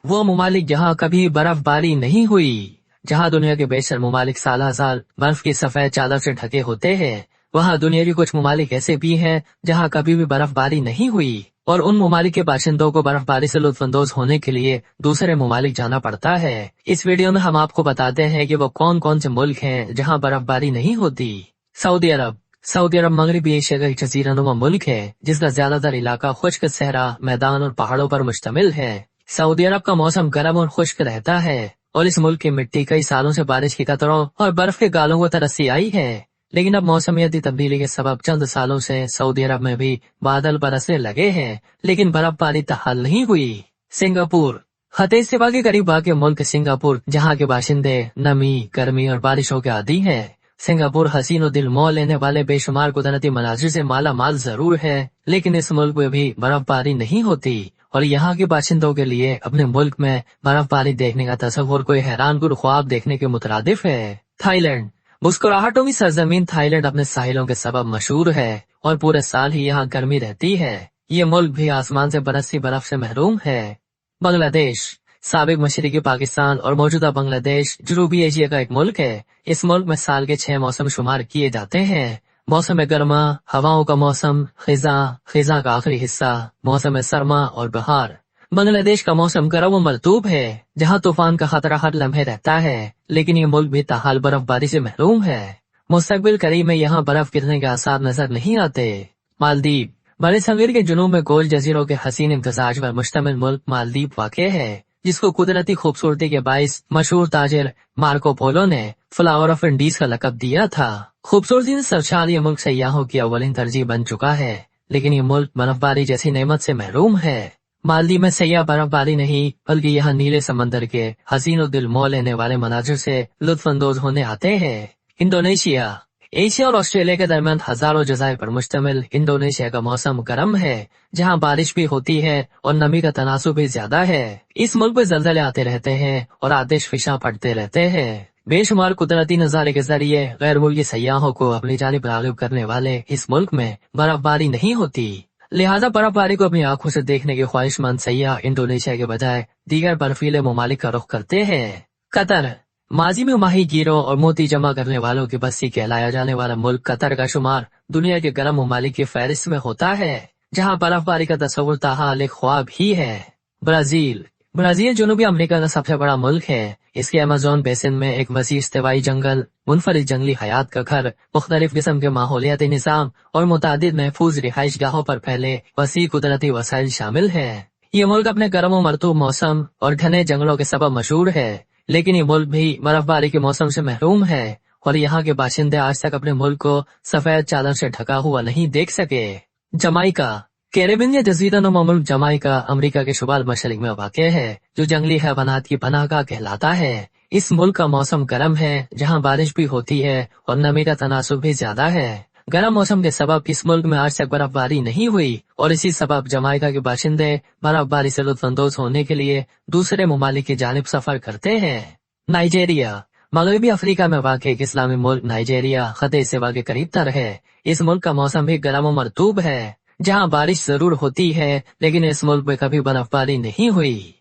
वो ममालिक जहाँ कभी बर्फबारी नहीं हुई। जहाँ दुनिया के बेशतर ममालिक साल साल बर्फ की सफेद चादर से ढके होते हैं, वहाँ दुनिया के कुछ ममालिक ऐसे भी हैं जहाँ कभी भी बर्फबारी नहीं हुई, और उन ममालिक के बाशिंदों को बर्फबारी से लुत्फानंदोज होने के लिए दूसरे ममालिक जाना पड़ता है। इस वीडियो में हम आपको बताते हैं कि वो कौन कौन से मुल्क हैं जहाँ बर्फबारी नहीं होती। सऊदी अरब। सऊदी अरब मगरबी एशिया का एक जजीरानुमा मुल्क है जिसका ज्यादातर इलाका खुश्क सहरा, मैदान और पहाड़ों पर मुश्तमिल है। सऊदी अरब का मौसम गर्म और खुश्क रहता है और इस मुल्क की मिट्टी कई सालों से बारिश की कतरों और बर्फ के गालों को तरसी आई है। लेकिन अब मौसमियाती तब्दीली के सबब चंद सालों से सऊदी अरब में भी बादल बरसने लगे हैं, लेकिन बर्फबारी तहाल नहीं हुई। सिंगापुर। खते सिवा के करीब वाक़ मुल्क सिंगापुर, जहाँ के बाशिंदे नमी, गर्मी और बारिशों के आदी हैं। सिंगापुर हसीन और दिल मोह लेने वाले बेशुमार कुदरती मनाजिर से माला माल जरूर है, लेकिन इस मुल्क में भी बर्फबारी नहीं होती और यहाँ के बाशिंदों के लिए अपने मुल्क में बर्फबारी देखने का तस्वुर कोई हैरानकुन ख्वाब देखने के मुतरादिफ है। थाईलैंड। मुस्कुराहटों की सरजमीन थाईलैंड अपने साहिलों के सबब मशहूर है और पूरे साल ही यहाँ गर्मी रहती है। ये मुल्क भी आसमान से बरसती बर्फ से महरूम है। बांग्लादेश। साबिक मशरिकी पाकिस्तान और मौजूदा बांग्लादेश जनूबी एशिया का एक मुल्क है। इस मुल्क में साल के 6 मौसम शुमार किए जाते हैं। मौसम गर्मा, हवाओं का मौसम, खिजा का आखिरी हिस्सा, मौसम सरमा और बहार। बांग्लादेश का मौसम गर्म और मरतूब है जहाँ तूफान का खतरा हर लम्हे रहता है, लेकिन ये मुल्क भी ताहाल बर्फबारी से महरूम है। मुस्तकबिल करीब में यहाँ बर्फ गिरने के आसार नजर नहीं आते। मालदीव। बड़े सगीर के जुनूब में गोल जजीरों के हसीन इम्तजाज पर मुश्तमिल मुल्क मालदीव वाक़े है, जिसको कुदरती खूबसूरती के बाइस मशहूर ताजिर मार्को पोलो ने फ्लावर ऑफ इंडीज का लकब दिया था। खूबसूरती से सरशार ये मुल्क सयाहों की अव्वलिन तरजीह बन चुका है, लेकिन ये मुल्क बर्फबारी जैसी नेमत से महरूम है। मालदीव में सयाह बर्फबारी नहीं बल्कि यहाँ नीले समंदर के हसीन और दिल मोह लेने वाले मनाजिर से लुत्फानंदोज होने आते हैं। इंडोनेशिया। एशिया और ऑस्ट्रेलिया के दरमियान हजारों जज़ायर पर मुश्तमिल इंडोनेशिया का मौसम गर्म है, जहाँ बारिश भी होती है और नमी का तनासुब भी ज्यादा है। इस मुल्क में जल्जले आते रहते हैं और आतिश फिशा पड़ते रहते हैं। बेशुमार कुदरती नजारे के जरिए गैर मुल्की सयाहों को अपनी जानिब राग़िब करने वाले इस मुल्क में बर्फबारी नहीं होती, लिहाजा बर्फबारी को अपनी आंखों से देखने के ख्वाहिशमंद सयाह इंडोनेशिया के बजाय दीगर बर्फीले ममालिक का रुख करते हैं। कतर। माजी में माही गिरों और मोती जमा करने वालों की बस्ती कहलाया जाने वाला मुल्क कतर का शुमार दुनिया के गर्म ममालिक की फहरिस्त में होता है, जहाँ बर्फबारी का तस्वुर ताहाल एक ख्वाब ही है। ब्राजील। ब्राजील जनूबी अमेरिका का सबसे बड़ा मुल्क है। इसके अमेज़न बेसिन में एक वसीर इस्तिवाई जंगल, मुनफरिद जंगली हयात का घर, मुख्तलिफ किस्म के माहौलियाती निज़ाम और मुतादिद महफूज रिहाइश गाहों पर फैले वसी कुदरती वसाइल शामिल है। ये मुल्क अपने गर्म और मरतूब मौसम और घने जंगलों के सबब मशहूर है, लेकिन ये मुल्क भी बर्फबारी के मौसम से महरूम है और यहाँ के बाशिंदे आज तक अपने मुल्क को सफेद चादर से ढका हुआ नहीं देख सके। जमाइका। कैरेबियन या जज़ीरानुमा मुल्क जमाइका अमेरिका के शुमाल मशरिक में वाक़ है, जो जंगली हैवानात की पनाहगाह कहलाता है। इस मुल्क का मौसम गर्म है, जहाँ बारिश भी होती है और नमी का तनासुब भी ज्यादा है। गर्म मौसम के सबब इस मुल्क में आज तक बर्फबारी नहीं हुई और इसी सबब जमाइका के बाशिंदे बर्फबारी से लुत्फानंदोज होने के लिए दूसरे ममालिक की जानिब सफर करते हैं। नाइजीरिया। मगरबी अफ्रीका में वाक़ एक इस्लामी मुल्क नाइजीरिया खते सिवा के करीब तर है। इस मुल्क का मौसम भी गर्म और मरतूब है, जहाँ बारिश जरूर होती है, लेकिन इस मुल्क में कभी बर्फबारी नहीं हुई।